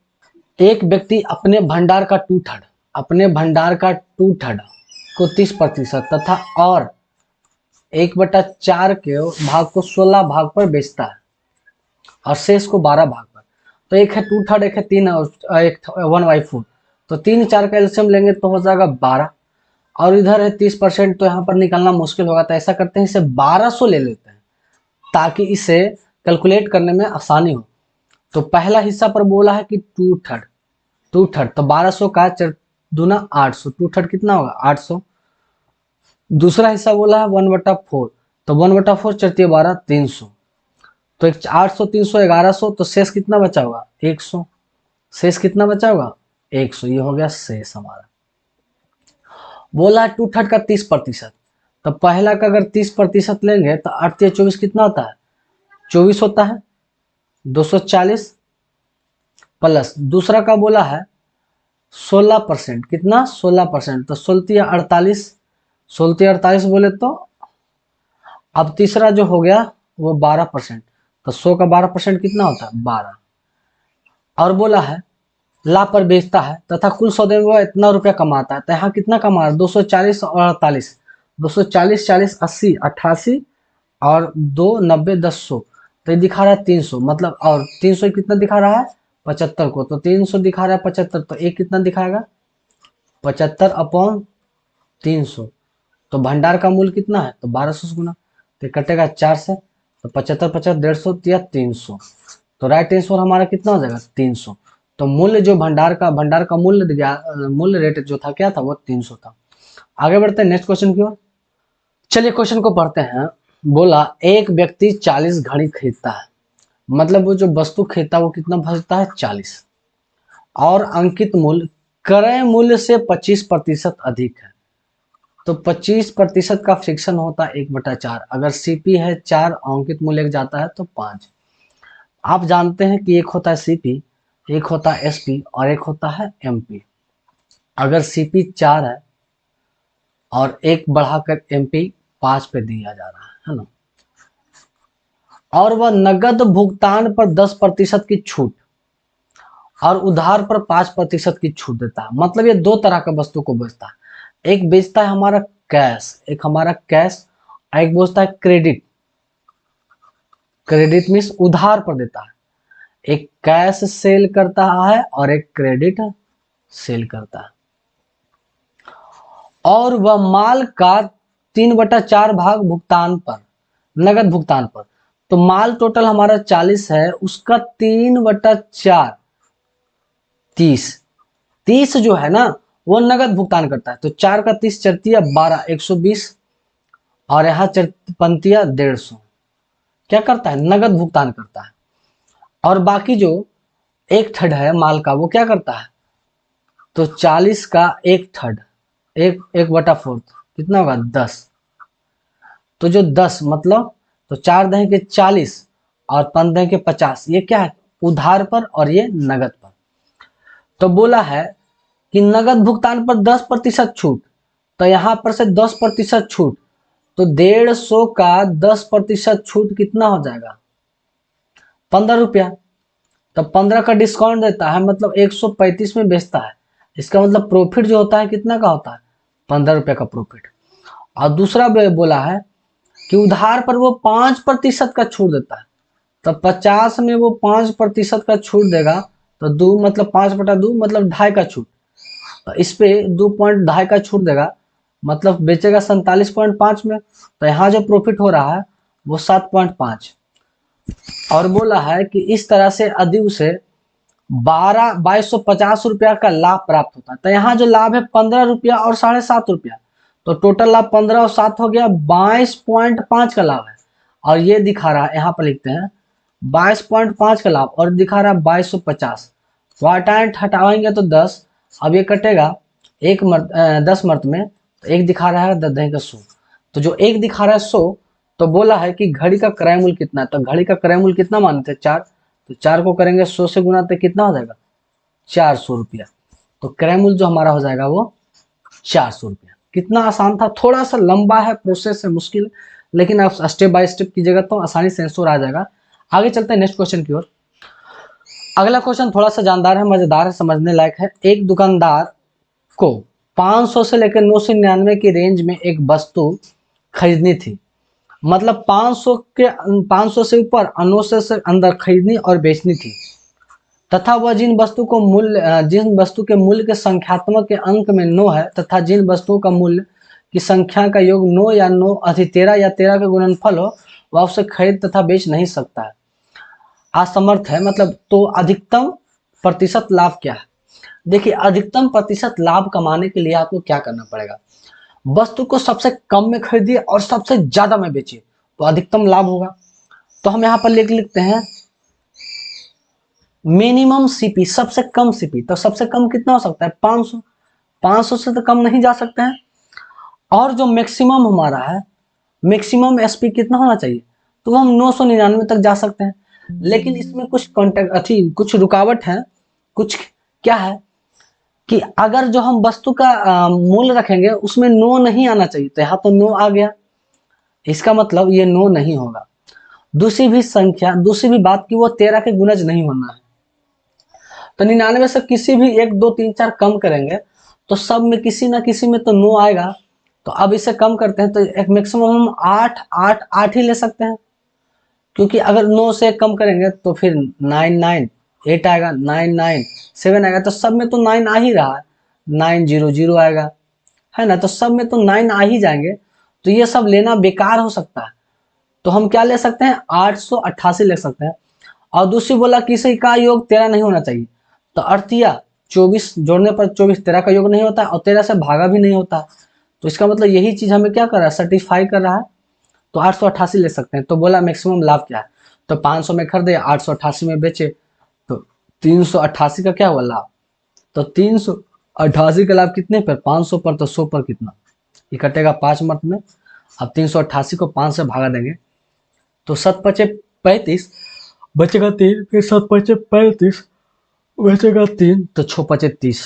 एक व्यक्ति अपने भंडार का 2/3 को 30% तथा और 1/4 के भाग को 16 भाग पर बेचता है और शेष को 12 भाग पर। तो एक है 2/3, एक है 3 और एक 1/4। तो 3 4 का एल्सियम लेंगे तो हो जाएगा 12। और इधर है 30%, तो यहाँ पर निकालना मुश्किल होगा। तो ऐसा करते हैं, इसे 1200 ले लेते हैं ताकि इसे कैलकुलेट करने में आसानी हो। तो पहला हिस्सा पर बोला है कि 2/3, 2/3 तो 1200 का 4 दूना 800, 2/3 कितना होगा 800। दूसरा हिस्सा बोला है 1/4, तो 1/4 चरती 12 300, तो 800 300 1100, तो शेष कितना बचा होगा 100। शेष कितना बचा होगा 100, ये हो गया शेष हमारा। बोला है 2/3 का 30%, तो पहला का अगर 30% लेंगे तो 8 या 24 कितना होता है 24 होता है, 240 प्लस दूसरा का बोला है 16%, कितना 16%, तो 16 या 48, 16 या 48 बोले तो अब तीसरा जो हो गया वो 12%, तो 100 का 12% कितना होता है 12। और बोला है लाभ पर बेचता है तथा कुल सौदे में वह इतना रुपया कमाता है, तो यहाँ कितना कमा रहा है 240 और 48, 240 40 80 88 और 2 90 10 100, तो ये दिखा रहा है 300, मतलब और 300 कितना दिखा रहा है 75 को, तो 300 दिखा रहा है 75, तो एक कितना दिखाएगा 75/300, तो भंडार का मूल्य कितना है तो 1200 से गुना, तो कटेगा 4 से, तो 75 50 150 या 300, तो राइट आंसर हमारा कितना हो जाएगा 300। तो मूल्य जो भंडार का मूल्य रेट जो था क्या था वो 300 था। आगे बढ़ते हैं नेक्स्ट क्वेश्चन की ओर। चलिए क्वेश्चन को पढ़ते हैं। बोला एक व्यक्ति 40 घड़ी खरीदता है, मतलब वो जो वस्तु खरीदता है वो कितना खरीदता है 40, और अंकित मूल्य क्रय मूल्य से 25% अधिक है, तो 25% का फ्रिक्शन होता है 1/4। अगर सीपी है 4, अंकित मूल्य जाता है तो 5। आप जानते हैं कि एक होता है सीपी, एक होता है एसपी और एक होता है एमपी। अगर सीपी 4 है और एक बढ़ाकर एमपी 5 पे दिया जा रहा है ना, और वह नगद भुगतान पर 10% की छूट और उधार पर 5% की छूट देता है, मतलब ये दो तरह का वस्तु को बेचता है। एक बेचता है हमारा कैश, एक हमारा कैश, एक बेचता है क्रेडिट। क्रेडिट मीन्स उधार पर देता है, एक कैश सेल करता है और एक क्रेडिट सेल करता है। और वह माल का 3/4 भाग भुगतान पर, नगद भुगतान पर, तो माल टोटल हमारा 40 है, उसका 3/4 30 जो है ना वो नगद भुगतान करता है, तो 4 का 30 चरतिया 12 120, और यहाँ पंतिया 150 क्या करता है नगद भुगतान करता है। और बाकी जो 1/3 है माल का वो क्या करता है, तो 40 का 1/3 1/4 कितना होगा 10, तो जो 10 मतलब तो 4 दही के 40 और 5 दही के 50, ये क्या है उधार पर और ये नगद पर। तो बोला है कि नगद भुगतान पर 10% छूट, तो यहाँ पर से 10% छूट, तो 150 का 10% छूट कितना हो जाएगा 15 रुपया, तो 15 का डिस्काउंट देता है, मतलब 135 में बेचता है। इसका मतलब प्रॉफिट जो होता है कितना का होता है 15 रुपया का प्रॉफिट। और दूसरा बोला है कि उधार पर वो 5% का छूट देता है, तो 50 में वो 5% का छूट देगा, तो 2 मतलब 5/2 मतलब 2.5 का छूट, तो इस पे 2.2 का छूट देगा, मतलब बेचेगा 47.5 में, तो यहाँ जो प्रॉफिट हो रहा है वो 7.5। और बोला है कि इस तरह से यदि उसे 2250 रुपया का लाभ प्राप्त होता है, तो यहाँ जो लाभ है 15 रुपया और 7.5 रुपया, तो टोटल लाभ 15 और 7 हो गया 22.5 का लाभ है। और ये दिखा रहा है यहाँ पर लिखते हैं 22.5 का लाभ, और दिखा रहा है 2250, वाटांट हटाएंगे तो 10, अब ये कटेगा 10 मर्त में, तो एक दिखा रहा है 10 का 100, तो जो एक दिखा रहा है 100, तो बोला है कि घड़ी का क्रय मूल्य कितना है, तो घड़ी का क्रय मूल्य कितना मानते थे 4, तो 4 को करेंगे 100 से गुना, तो कितना हो जाएगा 400 रुपया, तो क्रय मूल्य जो हमारा हो जाएगा वो 400 रुपया। कितना आसान था, थोड़ा सा लंबा है प्रोसेस है, मुश्किल, लेकिन आप स्टेप बाय स्टेप कीजिएगा तो आसानी से आंसर आ जाएगा। आगे चलते हैं नेक्स्ट क्वेश्चन की ओर। अगला क्वेश्चन थोड़ा सा जानदार है, मजेदार है, समझने लायक है। एक दुकानदार को 500 से लेकर 999 की रेंज में एक वस्तु खरीदनी थी, मतलब 500 से ऊपर 900 से अंदर खरीदनी और बेचनी थी। तथा वह जिन वस्तु के मूल्य के संख्यात्मक के अंक में 9 है तथा जिन वस्तुओं का मूल्य की संख्या का योग 9 या 9 अधिक 13 या 13 का गुणनफल हो, वह उसे खरीद तथा बेच नहीं सकता है। असमर्थ है मतलब, तो अधिकतम प्रतिशत लाभ क्या है? देखिए, अधिकतम प्रतिशत लाभ कमाने के लिए आपको क्या करना पड़ेगा? वस्तु को सबसे कम में खरीदिए और सबसे ज्यादा में बेचिए, तो अधिकतम लाभ होगा। तो हम यहाँ पर लिखते हैं मिनिमम सीपी, सबसे कम सीपी। तो सबसे कम कितना हो सकता है? 500। 500 से तो कम नहीं जा सकते हैं। और जो मैक्सिमम हमारा है, मैक्सिमम एसपी कितना होना चाहिए? तो हम 999 तक जा सकते हैं। लेकिन इसमें कुछ कुछ रुकावट है। कुछ क्या है कि अगर जो हम वस्तु का मूल्य रखेंगे उसमें 9 नहीं आना चाहिए, तो यहाँ तो 9 आ गया, इसका मतलब ये 9 नहीं होगा। दूसरी भी बात कि वो 13 के गुणज नहीं होना है। तो 99 से किसी भी 1 2 3 4 कम करेंगे तो सब में किसी ना किसी में तो 9 आएगा। तो अब इसे कम करते हैं, तो एक मैक्सिमम हम 8 8 8 ही ले सकते हैं, क्योंकि अगर 9 से कम करेंगे तो फिर 998 आएगा, 997 आएगा। तो सब में तो 9 आ ही रहा है, 900 आएगा, है ना? तो सब में तो 9 आ ही जाएंगे, तो ये सब लेना बेकार हो सकता है। तो हम क्या ले सकते हैं? 888 ले सकते हैं। और दूसरी बोला किसी का योग 13 नहीं होना चाहिए, तो अर्थीया 24 जोड़ने पर 24 13 का योग नहीं होता और 13 से भागा भी नहीं होता। तो इसका मतलब यही चीज हमें क्या कर रहा है? सर्टिफाई कर रहा है। तो 888 ले सकते हैं। तो बोला मैक्सिमम लाभ क्या है? तो 500 में खरीदे, 888 में बेचे, तो 388 का क्या हुआ लाभ? तो 388 का लाभ कितने पर? 500 पर। तो 100 पर कितना? ये कटेगा 5 मर्त में। अब 388 को 5 से भागा देंगे तो 7 पचे 35, बचेगा 3, फिर 7 पचे 35, बचेगा 3, तो 6 पचे 30,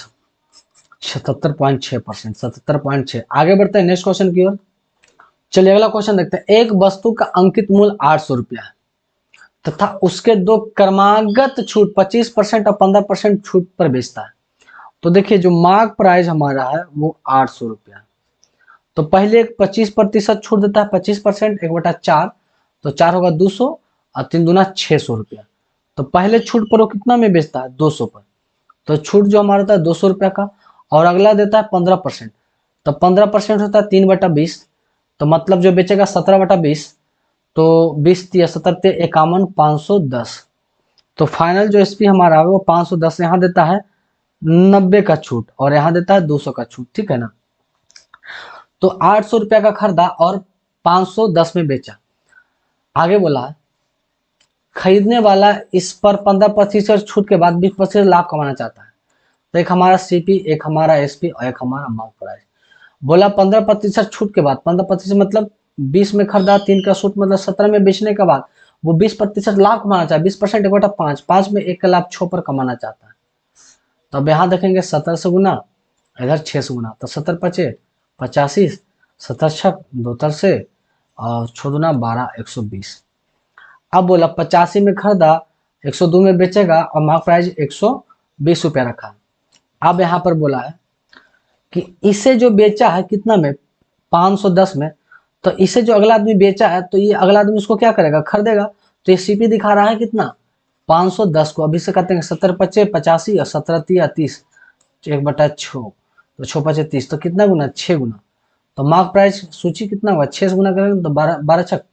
77.6%, 77.6। आगे बढ़ते हैं नेक्स्ट क्वेश्चन की ओर। चलिए अगला क्वेश्चन देखते हैं। एक वस्तु का अंकित मूल्य 800 रुपया है तथा उसके दो क्रमागत छूट 25% और 15% छूट पर बेचता है। तो देखिए, जो मार्क प्राइस हमारा है वो 800 रुपया। तो पहले 25% छूट देता है, 25%, 1/4, तो 4 होगा 200 और 3 दूना 600 रुपया। तो पहले छूट पर वो कितना में बेचता है? 200 पर। तो छूट जो हमारा था 200 रुपया का, और अगला देता है 15%। तो 15% होता है 3/20, तो मतलब जो बेचेगा 17/20, तो 20 या 17 51, 510। तो फाइनल जो एसपी हमारा है वो 510 यहाँ देता है 90 का छूट, और यहाँ देता है 200 का छूट, ठीक है ना? तो 800 रुपया का खरीदा और 510 में बेचा। आगे बोला है खरीदने वाला इस पर 15% छूट के बाद 20% लाभ कमाना चाहता है। तो एक हमारा सीपी, एक हमारा एसपी और एक हमारा मार्क प्राइस। बोला 15% छूट के बाद, 15% मतलब 20 में खरीदा, 3 का छूट मतलब 17 में बेचने के बाद वो 20% लाभ कमाना चाहता है। 20% 1/5, 5 में 1 का लाभ 6 पर कमाना चाहता है। तो अब यहाँ देखेंगे 17 से गुना, इधर 6 से गुना, तो 70 पचे 85, 70 छक 2 से, और 6 दूना 12, 120। अब बोला 85 में खरीदा, 102 में बेचेगा और मार्क प्राइस 120 रुपया रखा। अब यहाँ पर बोला है कि इसे जो बेचा है कितना में? 510 में। तो इसे जो अगला आदमी बेचा है, तो ये अगला आदमी उसको क्या करेगा? खरीदेगा। तो ये सीपी दिखा रहा है कितना? 510 को। अभी से करते हैं 70 पचे 85 और 17 तिया 30, 1/6, तो 6 पचे 30, तो कितना गुना? 6 गुना। तो मार्क प्राइस सूची कितना हुआ? 6 से गुना करेंगे तो 12 छक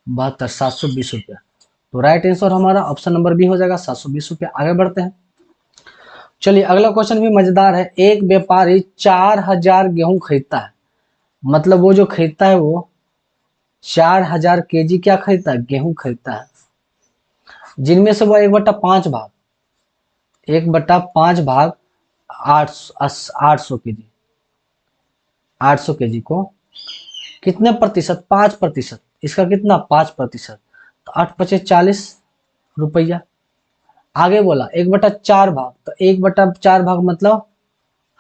72, 720 रुपया। तो राइट आंसर हमारा ऑप्शन नंबर बी हो जाएगा, 720 रुपया। आगे बढ़ते हैं। चलिए अगला क्वेश्चन भी मजेदार है। एक व्यापारी 4000 गेहूं खरीदता है, मतलब वो जो खरीदता है वो 4000 केजी क्या खरीदता है? गेहूं खरीदता है, जिनमें से वो 1/5 भाग, 1/5 भाग 800 केजी, 800 केजी को कितने प्रतिशत? 5%। इसका कितना? 5%। तो 8 पचे 40 रुपया। आगे बोला 1/4 भाग, तो 1/4 भाग मतलब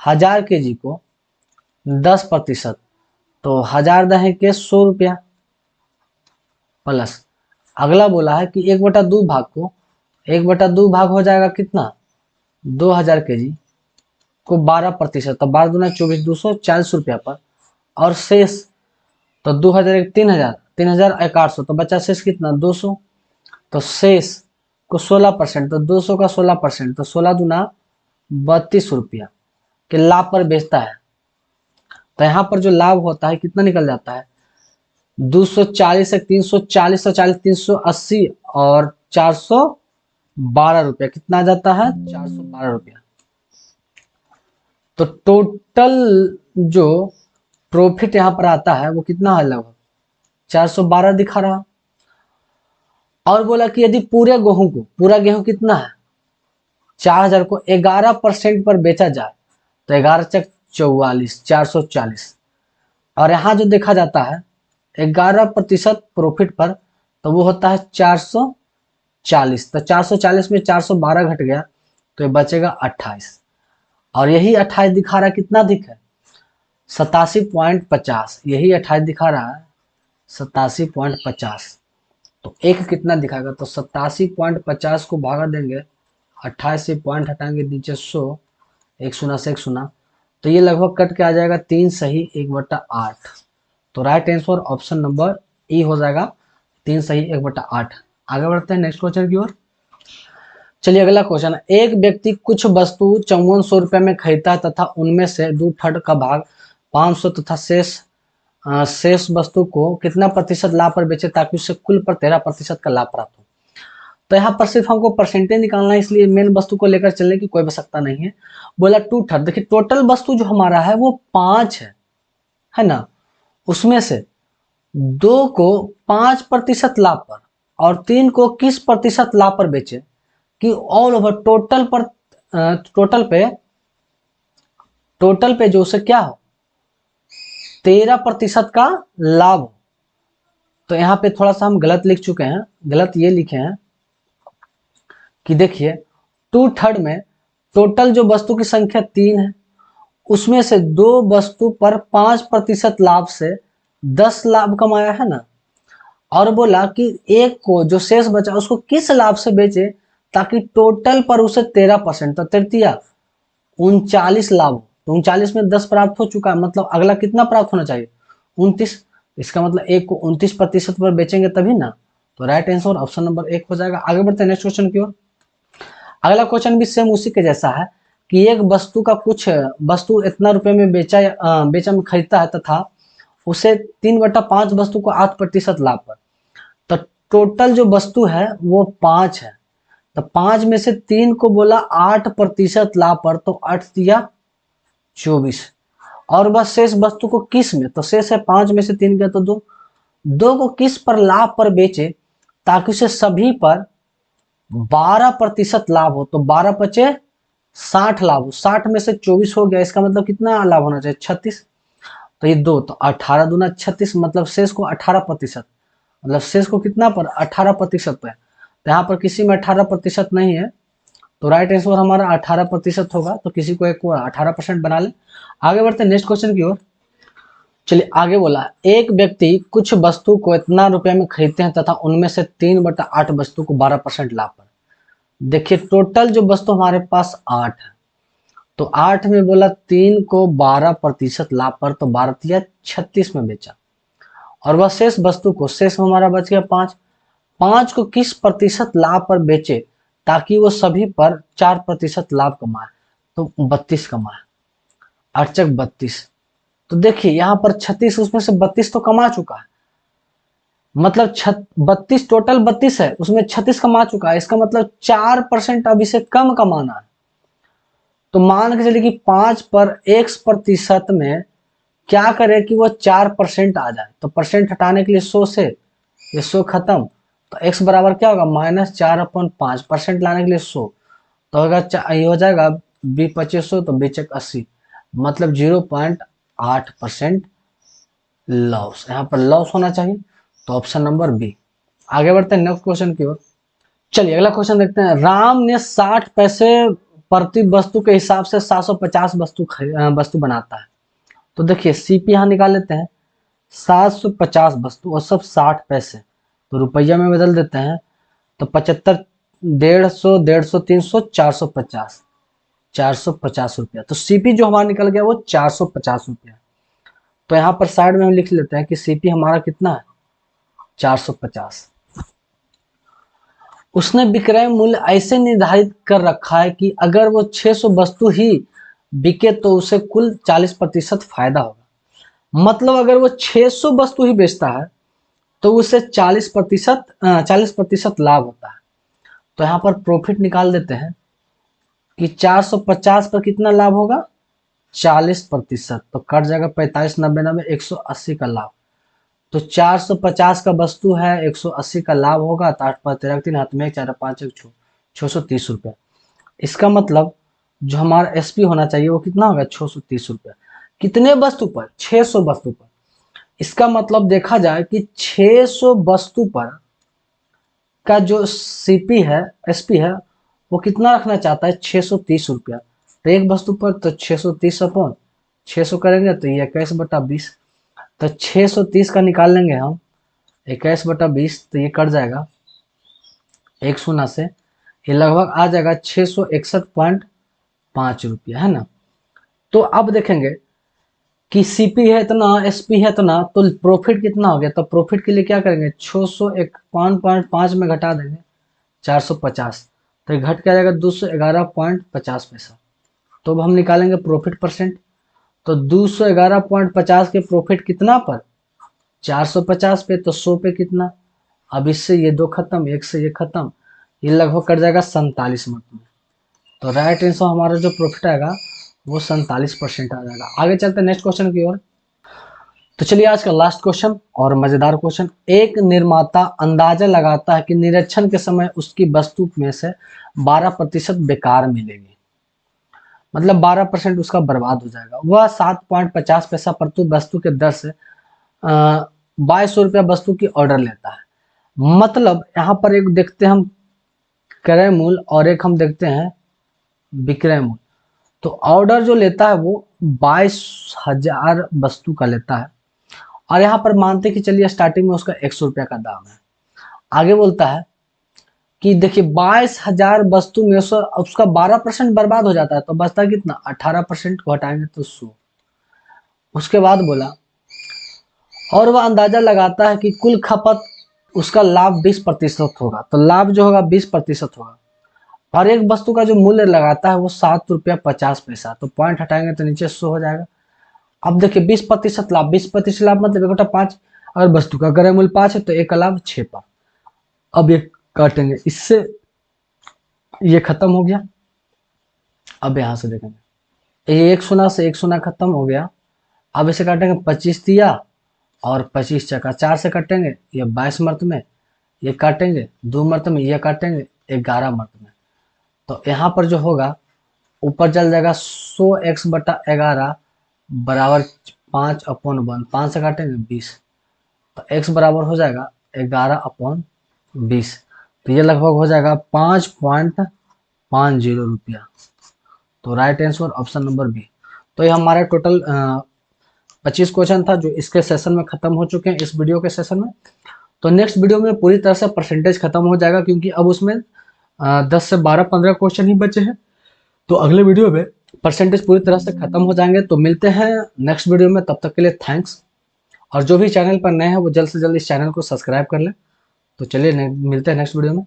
1000 केजी को 10%, तो 1000 दहे के 100 रुपया, प्लस अगला बोला है कि 1/2 भाग को, 1/2 भाग हो जाएगा कितना? 2000 केजी को 12%, तो 12 दूना 24, 240 रुपया पर, और शेष तो 2000 3000, 3000 एक 800, तो बचा शेष कितना? 200। तो शेष को 16%, तो 200 का 16%, तो 16 दूना 32 रुपया के लाभ पर बेचता है। तो यहाँ पर जो लाभ होता है कितना निकल जाता है, 240 से 340, 140, 380 और 412 रुपया, कितना आ जाता है, 412 रुपया। तो टोटल जो प्रॉफिट यहाँ पर आता है वो कितना है, लगभग 412 दिखा रहा। और बोला कि यदि पूरे गेहूं को, पूरा गेहूं कितना है 4000 को 11% पर बेचा जाए तो 11 चक 44, 440। और यहाँ जो देखा जाता है 11% प्रॉफिट पर, तो वो होता है 440। तो 440 में 412 घट गया तो ये बचेगा 28। और यही 28 दिखा रहा है, कितना दिख है 87.50, यही 28 दिखा रहा है 87.50। तो एक कितना दिखाएगा, तो 87.50 को भागा देंगे 28 से, पॉइंट हटाएंगे नीचे 100, एक शून्य से एक शून्य, तो ये लगभग कट के आ जाएगा 3 सही 1/8। तो राइट आंसर ऑप्शन नंबर ई हो जाएगा, 3 सही 1/8। आगे बढ़ते हैं नेक्स्ट क्वेश्चन की ओर। चलिए अगला क्वेश्चन, एक व्यक्ति कुछ वस्तु 5400 रुपये में खरीदता है तथा उनमें से 2/3 का भाग 500 तथा शेष वस्तु को कितना प्रतिशत लाभ पर बेचे ताकि उससे कुल पर 13% का लाभ प्राप्त हो। तो यहाँ पर सिर्फ हमको परसेंटेज निकालना है, इसलिए मेन वस्तु को लेकर चलने की कोई आवश्यकता नहीं है। बोला 2/3, देखिए टोटल वस्तु जो हमारा है वो 5 है ना, उसमें से 2 को 5% लाभ पर और 3 को किस प्रतिशत लाभ पर बेचे कि ऑल ओवर टोटल पे जो उसे क्या हो 13% का लाभ हो। तो यहाँ पे थोड़ा सा हम गलत लिख चुके हैं, गलत ये लिखे हैं कि देखिए 2/3 में टोटल जो वस्तु की संख्या 3 है, उसमें से 2 वस्तु पर 5% लाभ से 10 लाभ कमाया है ना, और बोला कि एक को जो शेष बचा उसको किस लाभ से बेचे ताकि टोटल पर उसे 13%, तो 39 लाभ हो। तो 39 में 10 प्राप्त हो चुका है, मतलब अगला कितना प्राप्त होना चाहिए 29। इसका मतलब एक को 29% पर बेचेंगे तभी ना। तो राइट आंसर ऑप्शन नंबर 1 हो जाएगा। आगे बढ़ते हैं नेक्स्ट क्वेश्चन की ओर। अगला क्वेश्चन भी सेम उसी के जैसा है कि एक वस्तु इतना रुपए में बेचा में खरीदता है तथा उसे 3/5 वस्तु को 8% लाभ पर। तो टोटल जो वस्तु है वो 5 है, तो 5 में से 3 को बोला 8% लाभ पर, तो 8 दिया 24। और बस शेष वस्तु को किस में, तो शेष है 5 में से 3 गया तो 2 को किस पर लाभ पर बेचे ताकि उसे सभी पर 12% लाभ हो। तो 12 बचे 60 लाभ हो, 60 में से 24 हो गया, इसका मतलब कितना लाभ होना चाहिए 36। तो ये 2, तो 18 दूना 36, मतलब शेष को 18%, मतलब शेष को कितना पर 18% पे। तो यहाँ पर किसी में 18% नहीं है, तो राइट आंसर हमारा 18% होगा। तो किसी को एक को 18% बना ले। आगे बढ़ते हैं नेक्स्ट क्वेश्चन की ओर। चलिए आगे बोला, एक व्यक्ति कुछ वस्तु को इतना रुपए में खरीदते हैं तथा उनमें से 3/8 वस्तु को 12% लाभ पर। देखिए टोटल जो वस्तु हमारे पास 8 है, तो 8 में बोला 3 को 12% लाभ पर, तो 12 दिया 36 में बेचा। और वह शेष वस्तु को, शेष हमारा बच गया 5 को किस प्रतिशत लाभ पर बेचे ताकि वो सभी पर 4% लाभ कमाए, तो 32 कमाए, 8 32। तो देखिए यहाँ पर 36, उसमें से 32 तो कमा चुका है, मतलब 32 टोटल 32 है, उसमें 36 कमा चुका है, इसका मतलब 4% अब इसे कम कमाना है। तो मान के चलिए कि 5 पर x% में क्या करे कि वो 4% आ जाए, तो परसेंट हटाने के लिए 100 से ये 100 खत्म, तो x बराबर क्या होगा -4/5, परसेंट लाने के लिए 100, तो होगा ये हो जाएगा 2500, तो 80, मतलब 0.8% लॉस, यहाँ पर लॉस होना चाहिए। तो ऑप्शन नंबर बी। आगे बढ़ते हैं नेक्स्ट क्वेश्चन की ओर। चलिए अगला क्वेश्चन देखते हैं। राम ने 60 पैसे प्रति वस्तु के हिसाब से 750 वस्तु बनाता है। तो देखिए सीपी यहाँ निकाल लेते हैं, 750 वस्तु और सब 60 पैसे, तो रुपया में बदल देते हैं, तो 75, 150, 150, 300, 450, 450 रुपया। तो सीपी जो हमारा निकल गया वो 450 रुपया। तो यहाँ पर साइड में हम लिख लेते हैं कि सीपी हमारा कितना है 450। उसने विक्रय मूल्य ऐसे निर्धारित कर रखा है कि अगर वो 600 वस्तु ही बिके तो उसे कुल 40% फायदा होगा। मतलब अगर वो 600 वस्तु ही बेचता है तो उसे 40% लाभ होता है। तो यहाँ पर प्रॉफिट निकाल देते हैं कि 450 पर कितना लाभ होगा, 40%। तो कट जाएगा 45 90 90 180 का लाभ। तो 450 का वस्तु है, 180 का लाभ होगा। तो 8 5 13 3 हाथ में 1 4 5 1 630 रुपया। इसका मतलब जो हमारा एसपी होना चाहिए वो कितना होगा, 630 रुपया। कितने वस्तु पर, 600 वस्तु पर। इसका मतलब देखा जाए कि 600 वस्तु पर का जो सीपी है, एसपी है, वो कितना रखना चाहता है, 630 रुपया। तो एक वस्तु पर तो 630 अपॉन 600 करेंगे तो ये 21/20। तो 630 का निकाल लेंगे हम, 21/20, तो ये कट जाएगा एक शून्य से, ये लगभग आ जाएगा 661.5 रुपया, है ना। तो अब देखेंगे कि सीपी है इतना, एसपी है इतना, तो प्रॉफिट कितना हो गया। तो प्रॉफिट के लिए क्या करेंगे, 651.5 में घटा देंगे 450, तो घट के आ जाएगा 211.50 पैसा। तो अब हम निकालेंगे प्रॉफिट परसेंट। तो 211.50 के प्रॉफिट कितना पर, 450 पे, तो 100 पे कितना। अब इससे ये दो खत्म, एक से ये खत्म, ये लगभग कट जाएगा 47 मत में। तो राइट आंसर हमारा जो प्रॉफिट आएगा वो 47% आ जाएगा। आगे चलते हैं नेक्स्ट क्वेश्चन की ओर। तो चलिए आज का लास्ट क्वेश्चन और मजेदार क्वेश्चन। एक निर्माता अंदाजा लगाता है कि निरीक्षण के समय उसकी वस्तु में से 12% बेकार मिलेगी, मतलब 12% उसका बर्बाद हो जाएगा। वह 7.50 पैसा प्रति वस्तु के दर से 2200 रुपया वस्तु की ऑर्डर लेता है। मतलब यहाँ पर एक देखते हैं हम क्रय मूल्य और एक हम देखते हैं विक्रय मूल्य। तो ऑर्डर जो लेता है वो 22,000 वस्तु का लेता है, और यहाँ पर मानते कि चलिए स्टार्टिंग में उसका 100 रुपया का दाम है। आगे बोलता है कि देखिए 22,000 वस्तु में से उसका 12% बर्बाद हो जाता है, तो बचता कितना, 18% को हटाएंगे तो 100। उसके बाद बोला और वह अंदाजा लगाता है कि कुल खपत उसका लाभ 20% होगा। तो लाभ जो होगा 20% होगा, और एक वस्तु का जो मूल्य लगाता है वो 7 रुपया 50 पैसा। तो पॉइंट हटाएंगे तो नीचे 100 हो जाएगा। अब देखिए 20% लाभ, 20% लाभ मतलब 1/5। अगर वस्तु का क्रय मूल्य 5 है तो एक का लाभ 6 पर। अब ये काटेंगे, इससे ये खत्म हो गया। अब यहां से देखेंगे ये एक शून्य से एक शून्य खत्म हो गया। अब इसे काटेंगे 25 दिया और 25 चका 4 से काटेंगे, ये 22 मर्त में, ये काटेंगे 2 मर्त में, ये काटेंगे 11 मर्त में। तो यहाँ पर जो होगा ऊपर चल जाएगा 100x/11 बराबर 5/1। 5 से काटेंगे 20, तो x बराबर हो जाएगा 11/20। तो ये लगभग हो जाएगा 5.50 रुपया। तो right answer option number B. तो ये हमारा टोटल 25 क्वेश्चन था जो इसके सेशन में खत्म हो चुके हैं, इस वीडियो के सेशन में। तो नेक्स्ट वीडियो में पूरी तरह से परसेंटेज खत्म हो जाएगा, क्योंकि अब उसमें 10 से 12-15 क्वेश्चन ही बचे हैं। तो अगले वीडियो में परसेंटेज पूरी तरह से खत्म हो जाएंगे। तो मिलते हैं नेक्स्ट वीडियो में, तब तक के लिए थैंक्स। और जो भी चैनल पर नए हैं वो जल्द से जल्द इस चैनल को सब्सक्राइब कर लें। तो चलिए मिलते हैं नेक्स्ट वीडियो में।